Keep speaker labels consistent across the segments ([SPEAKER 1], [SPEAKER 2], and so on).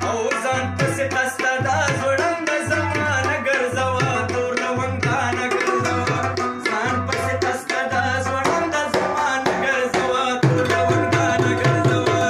[SPEAKER 1] او ځان پسې خسته دا زوړنده زمانه ګرځوه تور لونګانه ګرځوه ځان پسې خسته دا زوړنده زمانه ګرځوه تور لونګانه ګرځوه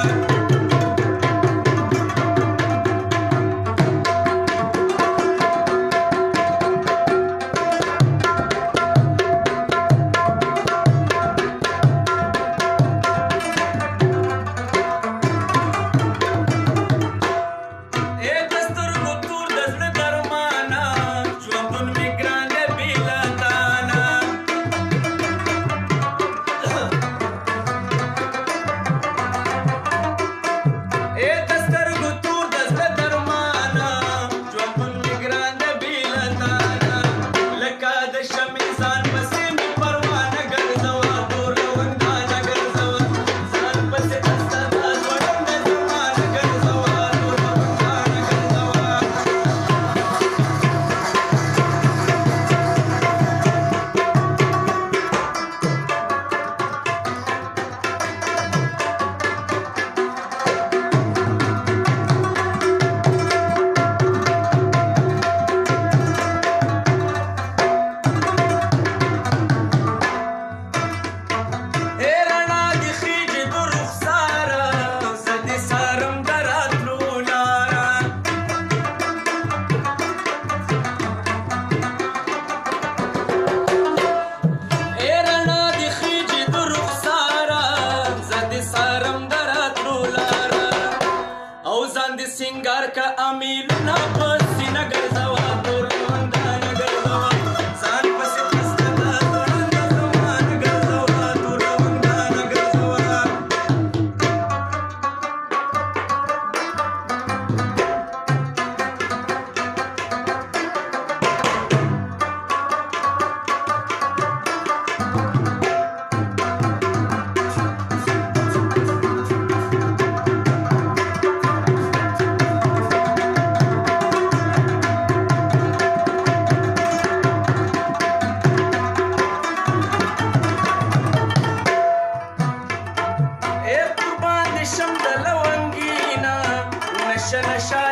[SPEAKER 1] सिंगार का अमीर ना पसी न गरजवा तोर लवंगाना गरजवा सान पसे खस्ता दा तोरंदा जमान गरजवा तोर लवंगाना गरजवा نشا